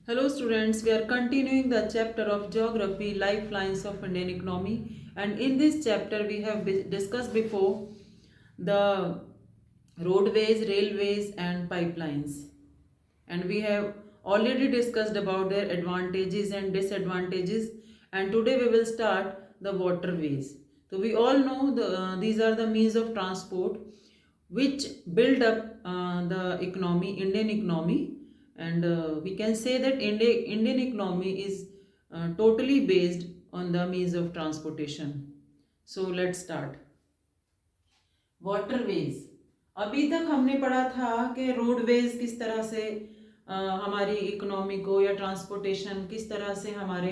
Hello students, we are continuing the chapter of Geography, Lifelines of Indian Economy, and in this chapter we have discussed before the roadways, railways and pipelines, and we have already discussed about their advantages and disadvantages, and today we will start the waterways. So we all know these are the means of transport which build up the economy, Indian economy, and we can say that Indian economy is totally based on the means of transportation. So let's start. Waterways, अभी तक हमने पढ़ा था कि roadways किस तरह से हमारी इकोनॉमी को या ट्रांसपोर्टेशन किस तरह से हमारे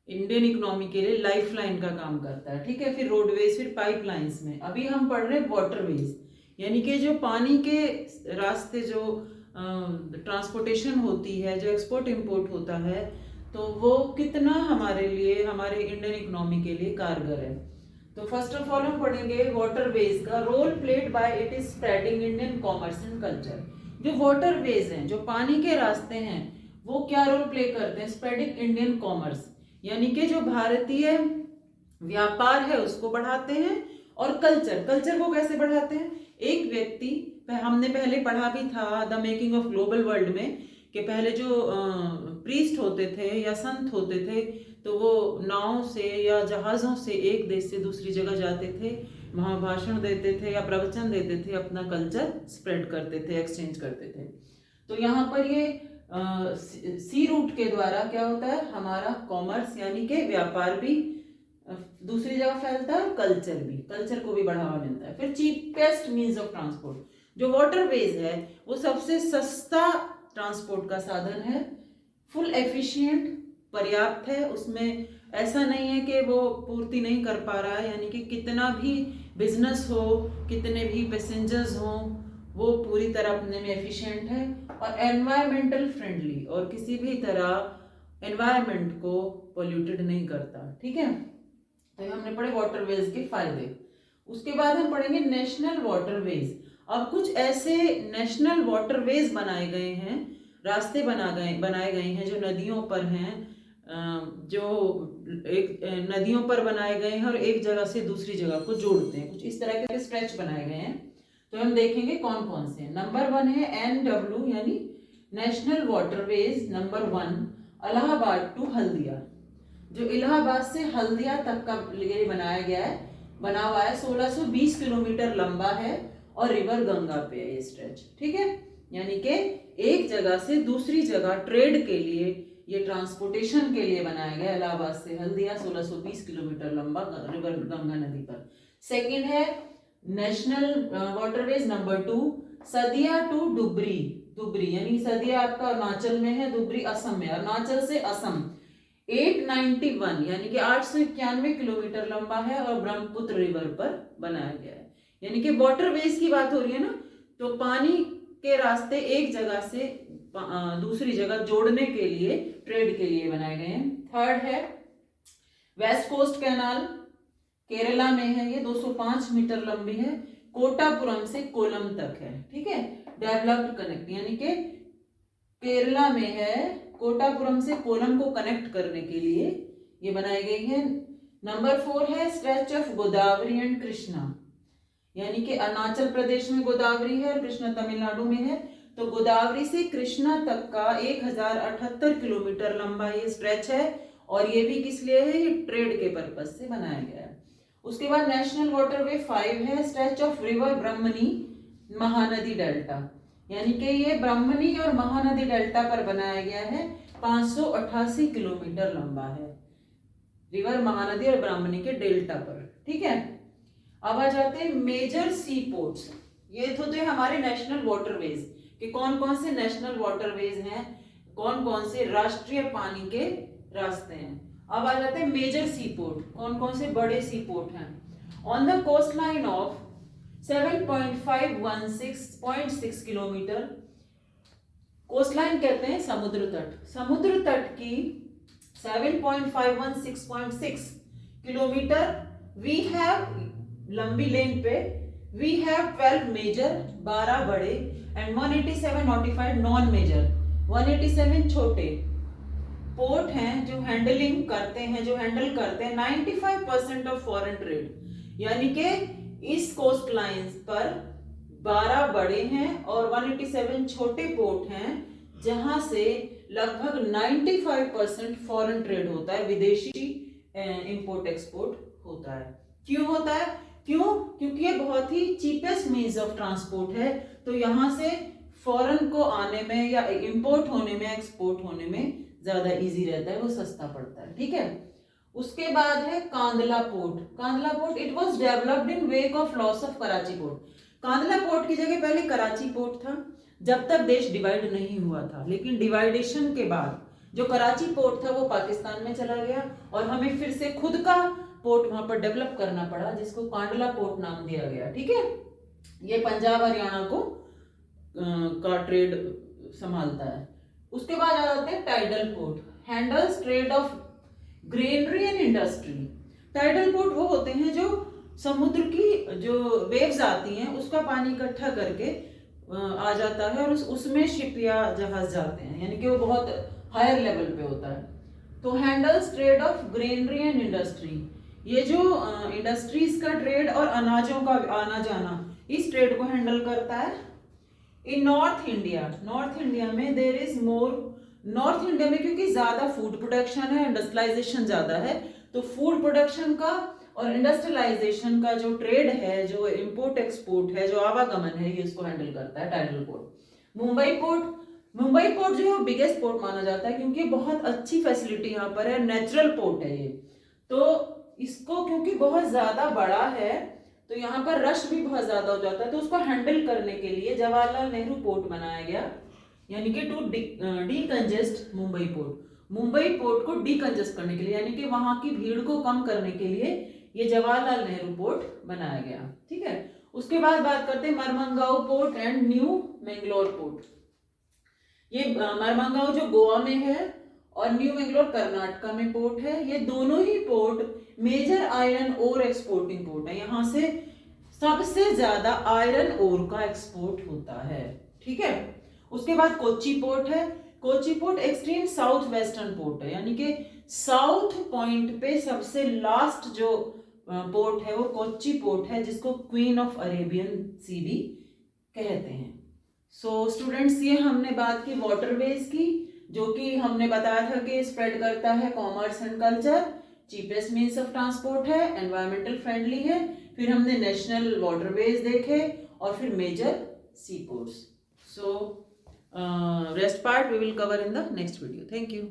इंडियन इकोनॉमी के लिए लाइफ लाइन का काम करता है। ठीक है, फिर रोडवेज, फिर पाइपलाइंस में अभी हम पढ़ रहे हैं वाटरवेज, यानी कि जो पानी के रास्ते जो ट्रांसपोर्टेशन होती है, जो एक्सपोर्ट इंपोर्ट होता है, तो वो कितना हमारे लिए, हमारे इंडियन इकोनॉमी के लिए कारगर है। तो फर्स्ट ऑफ ऑल हम पढ़ेंगे वाटरवेज का role played by it is spreading Indian commerce and culture. जो वाटरवेज हैं, जो पानी के रास्ते हैं, वो क्या रोल प्ले करते हैं? स्प्रेडिंग इंडियन कॉमर्स, यानी कि जो भारतीय व्यापार है उसको बढ़ाते हैं। और कल्चर, कल्चर को कैसे बढ़ाते हैं? एक व्यक्ति, हमने पहले पढ़ा भी था the making of global world में, कि पहले जो प्रीस्ट होते थे या संत होते थे, तो वो नाव से या जहाज़ों से एक देश से दूसरी जगह जाते थे, वहाँ भाषण देते थे या प्रवचन देते थे, अपना कल्चर स्प्रेड करते थे, एक्सचेंज करते थे। तो यहाँ पर ये सी रूट के द्वारा क्या होता है? हमारा कॉमर्स यानी कि व्यापार भी दूसरी जगह फैलता है, कल्चर भी, कल्चर को भी बढ़ावा मिलता है। फिर चीपेस्ट मीन्स ऑफ ट्रांसपोर्ट, जो वाटरवेज है वो सबसे सस्ता ट्रांसपोर्ट का साधन है, फुल एफिशिएंट, पर्याप्त है, उसमें ऐसा नहीं है कि वो पूर्ति नहीं कर पा रहा है, यानी कि कितना भी बिजनेस हो, कितने भी पैसेंजर्स हों, वो पूरी तरह अपने में एफिशिएंट है। और एनवायरमेंटल फ्रेंडली, और किसी भी तरह एनवायरमेंट को पोल्यूटेड नहीं करता। ठीक है, तो हमने पढ़े वाटरवेज के फायदे। उसके बाद हम पढ़ेंगे नेशनल वाटरवेज। अब कुछ ऐसे नेशनल वाटरवेज बनाए गए हैं, रास्ते बनाए गए हैं जो नदियों पर हैं, जो एक नदियों पर बनाए गए हैं और एक जगह से दूसरी जगह को जोड़ते हैं। कुछ इस तरह के स्ट्रेच बनाए गए हैं, तो हम देखेंगे कौन कौन से हैं। नंबर 1 है NW यानी national waterways number 1 Allahabad to Haldia. जो इलाहाबाद से हल्दिया तक का लिए बनाया गया है, बना हुआ है, 1620 किलोमीटर लंबा है और रिवर गंगा पे है ये स्ट्रेच। ठीक है, यानी कि एक जगह से दूसरी जगह ट्रेड के लिए, ये ट्रांसपोर्टेशन के लिए बनाया गया। इलाहाबाद से हल्दिया 1620 किलोमीटर लंबा रिवर गंगा नदी पर। सेकंड है national waterways number 2 Sadiya to Dhubri. Dhubri यानी सदिया आपका अरुणाचल में है, डुबरी असम में, अरुणाचल से असम 891 यानी कि 891 किलोमीटर लंबा है और ब्रह्मपुत्र रिवर पर बनाया गया है। यानी कि वाटरवेज की बात हो रही है ना, तो पानी के रास्ते एक जगह से दूसरी जगह जोड़ने के लिए, ट्रेड के लिए बनाए गए हैं। थर्ड है वेस्ट कोस्ट कैनाल, केरला में है, ये 205 मीटर लंबी है, कोटापुरम से कोलम तक है। ठीक है, डेवलप्ड कनेक्ट, यानी कि केरला में है, कोटापुरम से कोलम को कनेक्ट करने के लिए ये बनाई गई है। नंबर 4 है stretch of Godavari and Krishna, यानी कि अरुणाचल प्रदेश में गोदावरी है और कृष्णा तमिलनाडु में है, तो गोदावरी से कृष्णा तक का 1078 किलोमीटर लंबा ये स्ट्रेच है, और ये भी किस लिए है? ये ट्रेड के पर्पज से बनाया गया है। उसके बाद नेशनल वाटरवे 5 है stretch of river Brahmani Mahanadi delta, यानी कि ये ब्रह्मणी और महानदी डेल्टा पर बनाया गया है, 588 किलोमीटर लंबा है, रिवर महानदी और ब्रह्मणी के डेल्टा पर। ठीक है, अब आ जाते हैं मेजर सी पोर्ट्स। ये तो थे हमारे नेशनल वाटरवेज कि कौन कौन से नेशनल वाटरवेज हैं, कौन कौन से राष्ट्रीय पानी के रास्ते हैं। अब आ जाते हैं मेजर सी पोर्ट, कौन कौन से बड़े सी पोर्ट हैं। On the coast line of 7.516.6 kilometre, coast line कहते हैं समुद्र तट, समुद्र तट की 7.516.6 किलोमीटर वी हैव, लंबी लेन पे वी हैव 12 मेजर, 12 बड़े, एंड 187 नॉटिफाइड नॉन मेजर, 187 छोटे पोर्ट हैं जो हैंडल करते हैं 95% ऑफ फॉरेन ट्रेड, यानी कि इस कोस्ट लाइंस पर 12 बड़े हैं और 187 छोटे पोर्ट हैं जहां से लगभग 95% फॉरेन ट्रेड होता है, विदेशी इंपोर्ट एक्सपोर्ट होता है। क्यों होता है? क्योंकि ये बहुत ही चीपेस्ट मीन्स ऑफ ट्रांसपोर्ट है, तो यहाँ से फॉरेन को आने में या इंपोर्ट होने में, एक्सपोर्ट होने में ज्यादा इजी रहता है, वो सस्ता पड़ता है। ठीक है, उसके बाद है Kandla port. It was developed in wake of loss of Karachi port. Kandla port की जगह पहले कराची पोर्ट था जब तक देश डिवाइड नहीं हुआ था, लेकिन डिवाइडेशन के बाद जो कराची पोर्ट था वो पाकिस्तान में चला गया और हमें फिर से खुद का पोर्ट वहां पर डेवलप करना पड़ा, जिसको कांडला पोर्ट नाम दिया गया। ठीक है, ये पंजाब हरियाणा को का ट्रेड संभालता है। उसके बाद आ जाते हैं tidal port, handles trade off granary and industry. Tidal port वो होते हैं जो समुद्र की जो वेव्स आती हैं उसका पानी इकट्ठा करके आ जाता है और उसमें शिप या जहाज जाते हैं, यानी कि वो बहुत हायर लेवल पे होता है। तो handles trade off granary and industry, ये जो इंडस्ट्रीज का ट्रेड और अनाजों का आना जाना, इस ट्रेड को हैंडल करता है। इन नॉर्थ इंडिया में there is more, north India में क्योंकि ज्यादा फूड प्रोडक्शन है, इंडस्ट्रियलाइजेशन ज्यादा है, तो फूड प्रोडक्शन का और इंडस्ट्रियलाइजेशन का जो ट्रेड है, जो इंपोर्ट एक्सपोर्ट है, जो आवागमन है, ये इसको हैंडल करता है टाइडल पोर्ट। मुंबई पोर्ट जो है बिगेस्ट पोर्ट माना जाता है क्योंकि बहुत अच्छी फैसिलिटी यहाँ पर है, नेचुरल पोर्ट है ये, तो इसको क्योंकि बहुत ज्यादा बड़ा है तो यहाँ पर रश भी बहुत ज्यादा हो जाता है, तो उसको हैंडल करने के लिए जवाहरलाल नेहरू पोर्ट बनाया गया, यानी कि टू डीकंजेस्ट मुंबई पोर्ट को डीकंजेस्ट करने के लिए, यानी कि वहां की भीड़ को कम करने के लिए ये जवाहरलाल नेहरू पोर्ट बनाया गया। ठीक है, उसके बाद बात करते हैं Mormugao port and New Mangalore port. ये मरमंगाओ जो गोवा में है और न्यू मैंगलोर कर्नाटका में पोर्ट है। ये दोनों ही port major iron ore exporting port है, यहाँ से सबसे ज्यादा आयरन ओर का एक्सपोर्ट होता है। ठीक है, उसके बाद कोच्चि पोर्ट है। Kochi port extreme south western port है, यानी कि साउथ पॉइंट पे सबसे लास्ट जो पोर्ट है वो कोच्चि पोर्ट है, जिसको क्वीन ऑफ अरेबियन सी भी कहते हैं। सो स्टूडेंट्स, ये हमने बात की वाटरवेज की, जो कि हमने बताया था कि स्प्रेड करता है commerce and culture, cheapest means of transport है, एनवायरमेंटल फ्रेंडली है। फिर हमने नेशनल वाटरवेज देखे और फिर major sea ports. So rest part we will cover in the next video. Thank you.